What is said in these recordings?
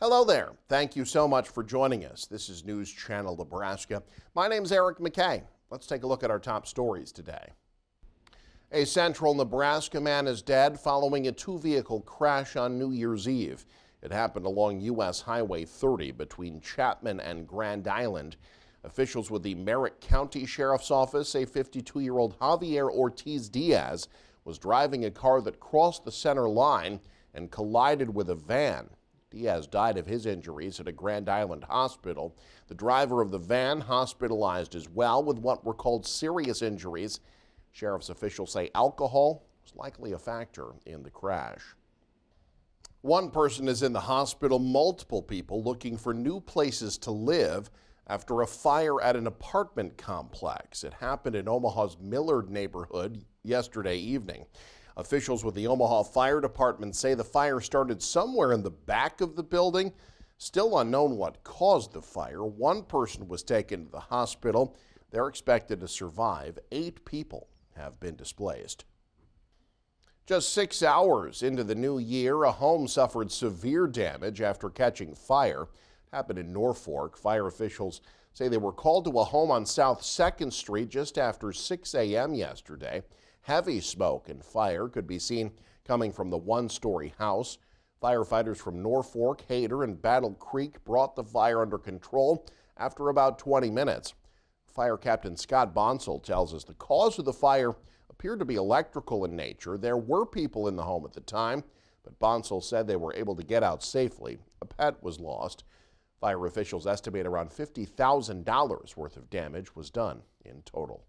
Hello there. Thank you so much for joining us. This is News Channel Nebraska. My name's Eric McKay. Let's take a look at our top stories today. A central Nebraska man is dead following a two-vehicle crash on New Year's Eve. It happened along U.S. Highway 30 between Chapman and Grand Island. Officials with the Merritt County Sheriff's Office say 52-year-old Javier Ortiz Diaz was driving a car that crossed the center line and collided with a van. Diaz died of his injuries at a Grand Island hospital. The driver of the van hospitalized as well with what were called serious injuries. Sheriff's officials say alcohol was likely a factor in the crash. One person is in the hospital, multiple people looking for new places to live after a fire at an apartment complex. It happened in Omaha's Millard neighborhood yesterday evening. Officials with the Omaha Fire Department say the fire started somewhere in the back of the building. Still unknown what caused the fire. One person was taken to the hospital. They're expected to survive. 8 people have been displaced. Just 6 hours into the new year, a home suffered severe damage after catching fire. It happened in Norfolk. Fire officials say they were called to a home on South 2nd Street just after 6 a.m. yesterday. Heavy smoke and fire could be seen coming from the one-story house. Firefighters from Norfolk, Hayter, and Battle Creek brought the fire under control after about 20 minutes. Fire Captain Scott Bonsall tells us the cause of the fire appeared to be electrical in nature. There were people in the home at the time, but Bonsall said they were able to get out safely. A pet was lost. Fire officials estimate around $50,000 worth of damage was done in total.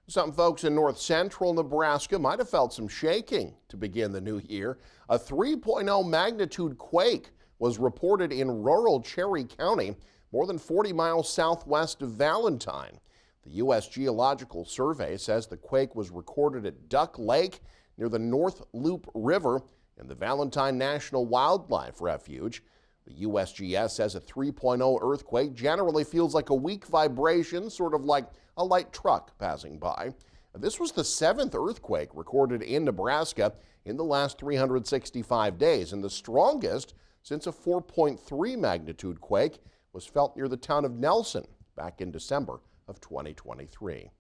Some folks in north central Nebraska might have felt some shaking to begin the new year. A 3.0 magnitude quake was reported in rural Cherry County, more than 40 miles southwest of Valentine. The U.S. Geological Survey says the quake was recorded at Duck Lake near the North Loop River in the Valentine National Wildlife Refuge. The USGS says a 3.0 earthquake generally feels like a weak vibration, sort of like a light truck passing by. This was the 7th earthquake recorded in Nebraska in the last 365 days, and the strongest since a 4.3 magnitude quake was felt near the town of Nelson back in December of 2023.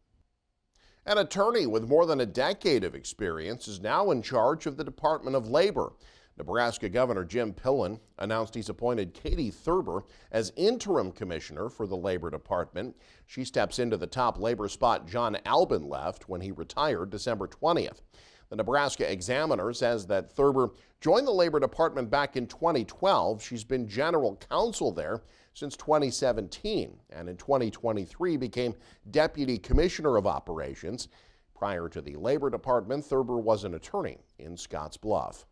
An attorney with more than a decade of experience is now in charge of the Department of Labor. Nebraska Governor Jim Pillen announced he's appointed Katie Thurber as interim commissioner for the Labor Department. She steps into the top labor spot John Albin left when he retired December 20th. The Nebraska Examiner says that Thurber joined the Labor Department back in 2012. She's been general counsel there since 2017 and in 2023 became deputy commissioner of operations. Prior to the Labor Department, Thurber was an attorney in Scotts Bluff.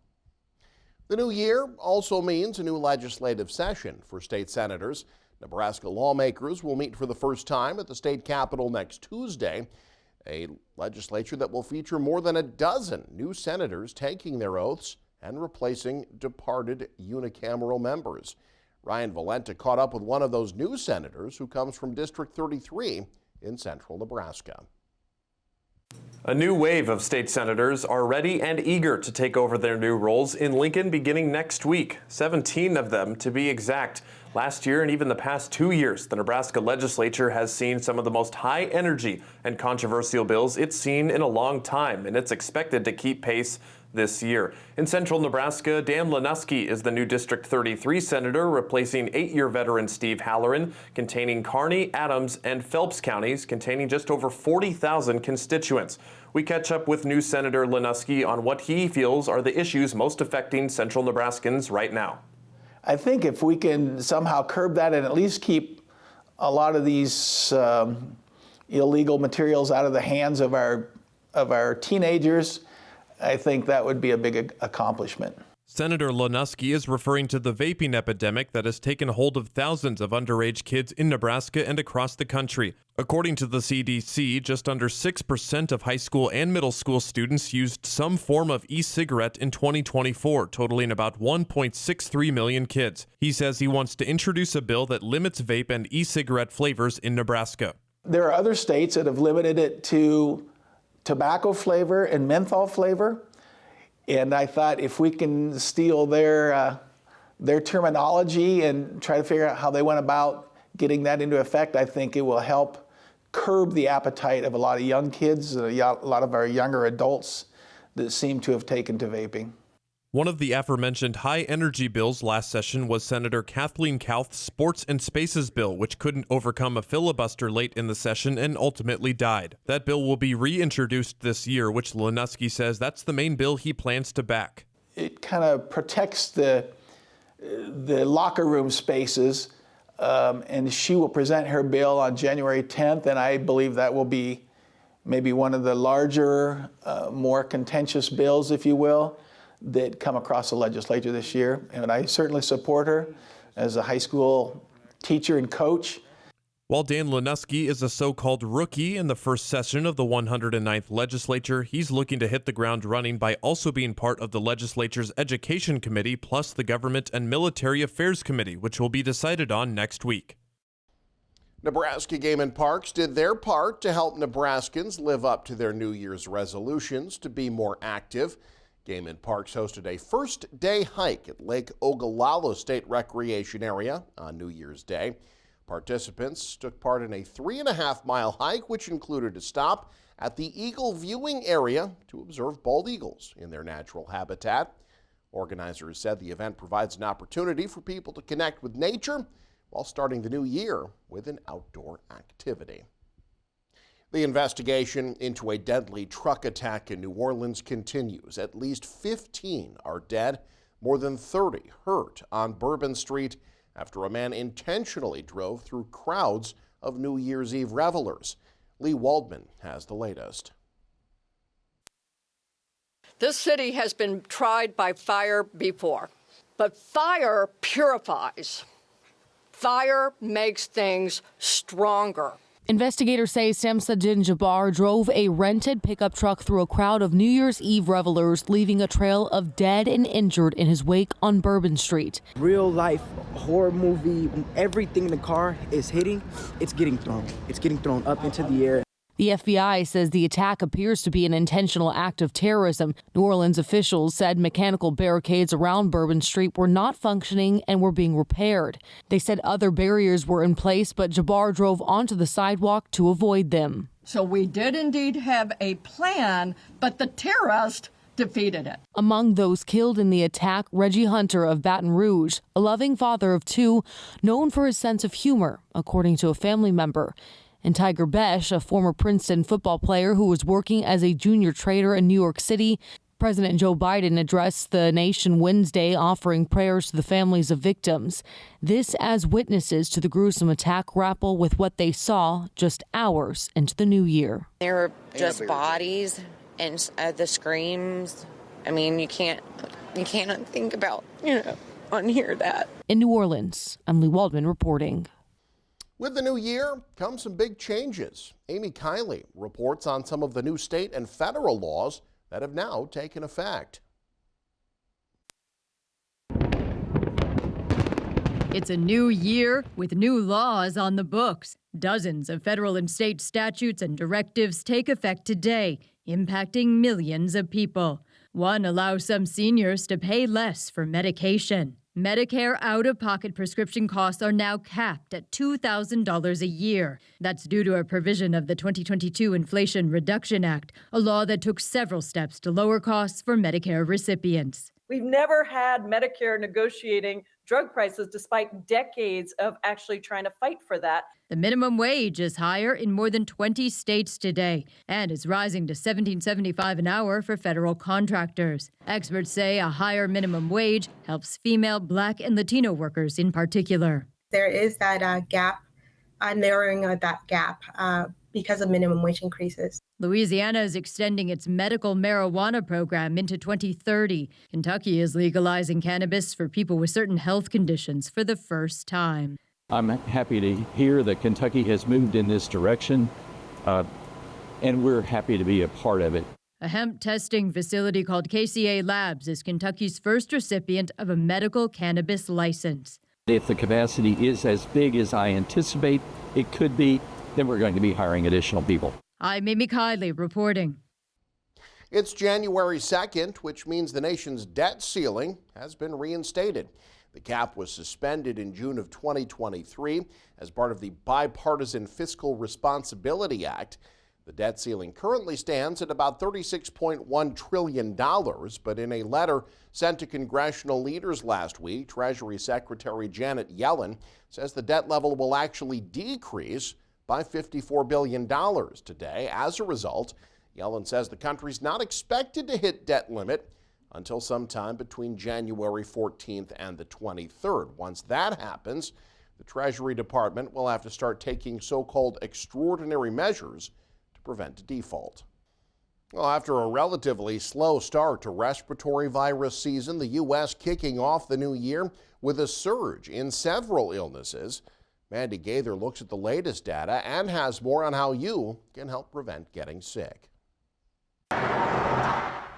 The new year also means a new legislative session for state senators. Nebraska lawmakers will meet for the first time at the state capitol next Tuesday, a legislature that will feature more than a dozen new senators taking their oaths and replacing departed unicameral members. Ryan Valenta caught up with one of those new senators who comes from District 33 in central Nebraska. A new wave of state senators are ready and eager to take over their new roles in Lincoln beginning next week. 17 of them to be exact. Last year and even the past 2 years, the Nebraska legislature has seen some of the most high energy and controversial bills it's seen in a long time, and it's expected to keep pace this year. In central Nebraska, Dan Lanuski is the new District 33 senator, replacing 8-year veteran Steve Halloran, containing Kearney, Adams, and Phelps counties, containing just over 40,000 constituents. We catch up with new Senator Lanuski on what he feels are the issues most affecting central Nebraskans right now. I think if we can somehow curb that and at least keep a lot of these illegal materials out of the hands of our teenagers, I think that would be a big accomplishment. Senator Lanuski is referring to the vaping epidemic that has taken hold of thousands of underage kids in Nebraska and across the country. According to the CDC, just under 6% of high school and middle school students used some form of e-cigarette in 2024, totaling about 1.63 million kids. He says he wants to introduce a bill that limits vape and e-cigarette flavors in Nebraska. There are other states that have limited it to tobacco flavor and menthol flavor. And I thought if we can steal their their terminology and try to figure out how they went about getting that into effect, I think it will help curb the appetite of a lot of young kids, a lot of our younger adults that seem to have taken to vaping. One of the aforementioned high-energy bills last session was Senator Kathleen Kauth's Sports and Spaces bill, which couldn't overcome a filibuster late in the session and ultimately died. That bill will be reintroduced this year, which Lewandowski says that's the main bill he plans to back. It kind of protects the locker room spaces, and she will present her bill on January 10th, and I believe that will be maybe one of the larger, more contentious bills, if you will, that come across the legislature this year. And I certainly support her as a high school teacher and coach. While Dan Lewandowski is a so-called rookie in the first session of the 109th legislature, he's looking to hit the ground running by also being part of the legislature's Education Committee plus the Government and Military Affairs Committee, which will be decided on next week. Nebraska Game and Parks did their part to help Nebraskans live up to their New Year's resolutions to be more active. Game and Parks hosted a first-day hike at Lake Ogallala State Recreation Area on New Year's Day. Participants took part in a 3.5-mile hike, which included a stop at the eagle viewing area to observe bald eagles in their natural habitat. Organizers said the event provides an opportunity for people to connect with nature while starting the new year with an outdoor activity. The investigation into a deadly truck attack in New Orleans continues. At least 15 are dead, more than 30 hurt on Bourbon Street after a man intentionally drove through crowds of New Year's Eve revelers. Lee Waldman has the latest. This city has been tried by fire before, but fire purifies. Fire makes things stronger. Investigators say Samsudin Jabbar drove a rented pickup truck through a crowd of New Year's Eve revelers, leaving a trail of dead and injured in his wake on Bourbon Street. Real life horror movie, everything the car is hitting, it's getting thrown. It's getting thrown up into the air. The FBI says the attack appears to be an intentional act of terrorism. New Orleans officials said mechanical barricades around Bourbon Street were not functioning and were being repaired. They said other barriers were in place, but Jabbar drove onto the sidewalk to avoid them. So we did indeed have a plan, but the terrorist defeated it. Among those killed in the attack, Reggie Hunter of Baton Rouge, a loving father of two, known for his sense of humor, according to a family member. And Tiger Besh, a former Princeton football player who was working as a junior trader in New York City. President Joe Biden addressed the nation Wednesday, offering prayers to the families of victims. This as witnesses to the gruesome attack grapple with what they saw just hours into the new year. There were just bodies and the screams. I mean, you can't think about, unhear that. In New Orleans, I'm Lee Waldman reporting. With the new year come some big changes. Amy Kiley reports on some of the new state and federal laws that have now taken effect. It's a new year with new laws on the books. Dozens of federal and state statutes and directives take effect today, impacting millions of people. One allows some seniors to pay less for medication. Medicare out-of-pocket prescription costs are now capped at $2,000 a year. That's due to a provision of the 2022 Inflation Reduction Act, a law that took several steps to lower costs for Medicare recipients. We've never had Medicare negotiating drug prices despite decades of actually trying to fight for that. The minimum wage is higher in more than 20 states today and is rising to $17.75 an hour for federal contractors. Experts say a higher minimum wage helps female, Black, and Latino workers in particular. There is that gap, narrowing of that gap because of minimum wage increases. Louisiana is extending its medical marijuana program into 2030. Kentucky is legalizing cannabis for people with certain health conditions for the first time. I'm happy to hear that Kentucky has moved in this direction, and we're happy to be a part of it. A hemp testing facility called KCA Labs is Kentucky's first recipient of a medical cannabis license. If the capacity is as big as I anticipate it could be, then we're going to be hiring additional people. I'm Amy Kiley reporting. It's January 2nd, which means the nation's debt ceiling has been reinstated. The cap was suspended in June of 2023 as part of the Bipartisan Fiscal Responsibility Act. The debt ceiling currently stands at about $36.1 trillion, but in a letter sent to congressional leaders last week, Treasury Secretary Janet Yellen says the debt level will actually decrease by $54 billion today. As a result, Yellen says the country's not expected to hit debt limit until sometime between January 14th and the 23rd. Once that happens, the Treasury Department will have to start taking so-called extraordinary measures to prevent default. Well, after a relatively slow start to respiratory virus season, the U.S. kicking off the new year with a surge in several illnesses. Mandy Gaither looks at the latest data and has more on how you can help prevent getting sick.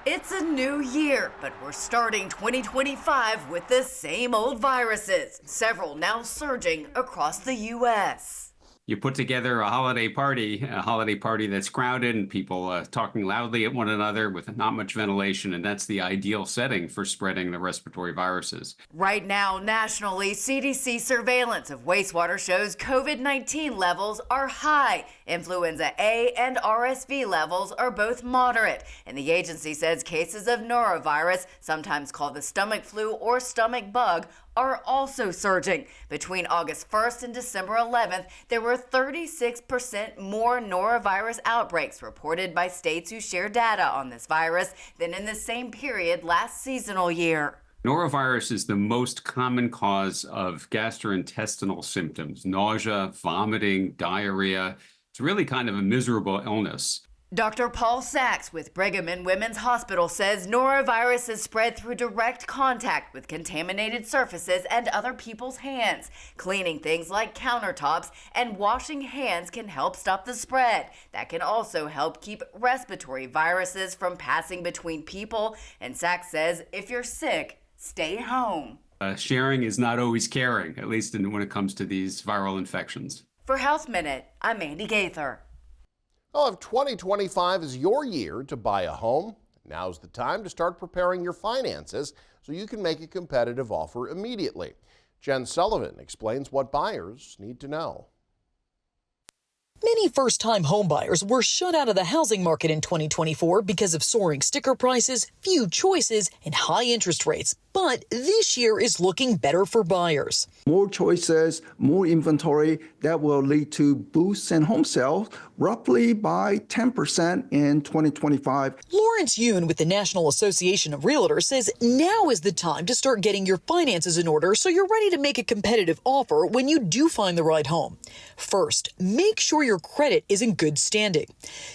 It's a new year, but we're starting 2025 with the same old viruses, several now surging across the U.S. You put together a holiday party that's crowded and people talking loudly at one another with not much ventilation, and that's the ideal setting for spreading the respiratory viruses. Right now, nationally, CDC surveillance of wastewater shows COVID-19 levels are high. Influenza A and RSV levels are both moderate, and the agency says cases of norovirus, sometimes called the stomach flu or stomach bug, are also surging. Between August 1st and December 11th, there were 36% more norovirus outbreaks reported by states who share data on this virus than in the same period last seasonal year. Norovirus is the most common cause of gastrointestinal symptoms, nausea, vomiting, diarrhea. It's really kind of a miserable illness. Dr. Paul Sachs with Brigham and Women's Hospital says norovirus is spread through direct contact with contaminated surfaces and other people's hands. Cleaning things like countertops and washing hands can help stop the spread. That can also help keep respiratory viruses from passing between people. And Sachs says if you're sick, stay home. Sharing is not always caring, at least when it comes to these viral infections. For Health Minute, I'm Mandy Gaither. Well, if 2025 is your year to buy a home, now's the time to start preparing your finances so you can make a competitive offer immediately. Jen Sullivan explains what buyers need to know. Many first-time homebuyers were shut out of the housing market in 2024 because of soaring sticker prices, few choices, and high interest rates. But this year is looking better for buyers. More choices, more inventory, that will lead to boosts in home sales roughly by 10% in 2025. Lawrence Yoon with the National Association of Realtors says now is the time to start getting your finances in order so you're ready to make a competitive offer when you do find the right home. First, make sure your credit is in good standing.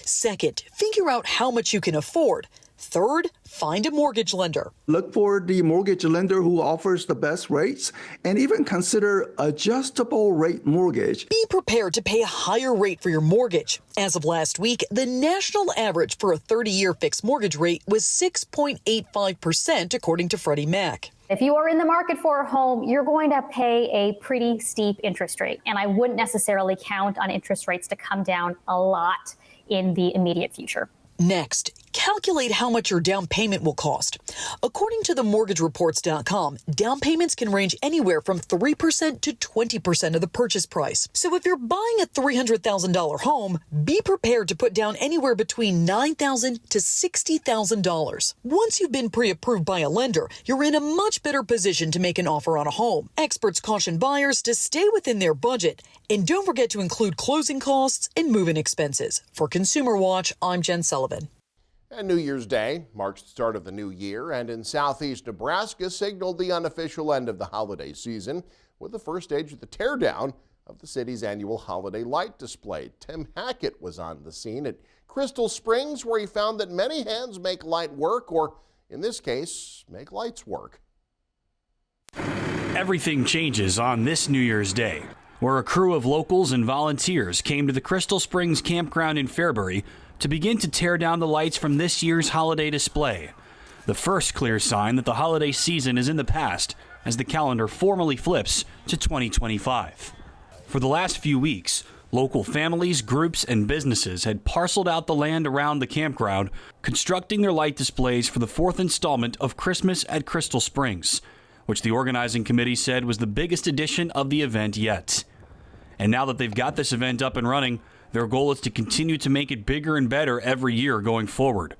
Second, figure out how much you can afford. Third, find a mortgage lender. Look for the mortgage lender who offers the best rates and even consider adjustable rate mortgage. Be prepared to pay a higher rate for your mortgage. As of last week, the national average for a 30-year fixed mortgage rate was 6.85%, according to Freddie Mac. If you are in the market for a home, you're going to pay a pretty steep interest rate. And I wouldn't necessarily count on interest rates to come down a lot in the immediate future. Next, calculate how much your down payment will cost. According to themortgagereports.com, down payments can range anywhere from 3% to 20% of the purchase price. So if you're buying a $300,000 home, be prepared to put down anywhere between $9,000 to $60,000. Once you've been pre-approved by a lender, you're in a much better position to make an offer on a home. Experts caution buyers to stay within their budget. And don't forget to include closing costs and move-in expenses. For Consumer Watch, I'm Jen Sullivan. And New Year's Day marks the start of the new year, and in southeast Nebraska signaled the unofficial end of the holiday season with the first stage of the teardown of the city's annual holiday light display. Tim Hackett was on the scene at Crystal Springs, where he found that many hands make light work, or in this case, make lights work. Everything changes on this New Year's Day, where a crew of locals and volunteers came to the Crystal Springs campground in Fairbury to begin to tear down the lights from this year's holiday display. The first clear sign that the holiday season is in the past as the calendar formally flips to 2025. For the last few weeks, local families, groups, and businesses had parceled out the land around the campground, constructing their light displays for the fourth installment of Christmas at Crystal Springs. which the organizing committee said was the biggest edition of the event yet. And now that they've got this event up and running, their goal is to continue to make it bigger and better every year going forward.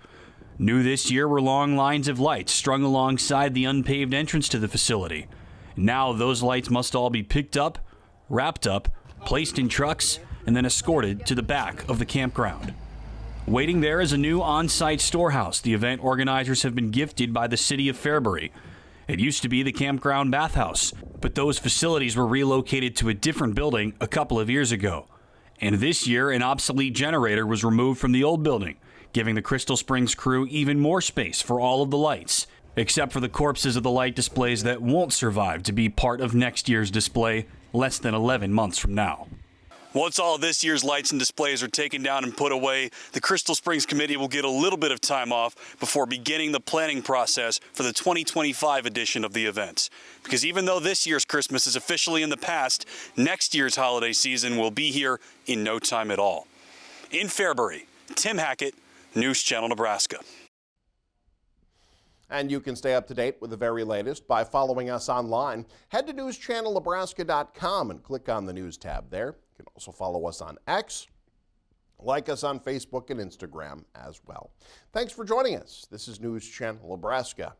New this year were long lines of lights strung alongside the unpaved entrance to the facility. Now those lights must all be picked up, wrapped up, placed in trucks, and then escorted to the back of the campground. Waiting there is a new on-site storehouse the event organizers have been gifted by the city of Fairbury. It used to be the campground bathhouse, but those facilities were relocated to a different building a couple of years ago. And this year, an obsolete generator was removed from the old building, giving the Crystal Springs crew even more space for all of the lights, except for the corpses of the light displays that won't survive to be part of next year's display less than 11 months from now. Once all this year's lights and displays are taken down and put away, the Crystal Springs Committee will get a little bit of time off before beginning the planning process for the 2025 edition of the event. Because even though this year's Christmas is officially in the past, next year's holiday season will be here in no time at all. In Fairbury, Tim Hackett, News Channel, Nebraska. And you can stay up to date with the very latest by following us online. Head to newschannelnebraska.com and click on the News tab there. You can also follow us on X, like us on Facebook and Instagram as well. Thanks for joining us. This is News Channel Nebraska.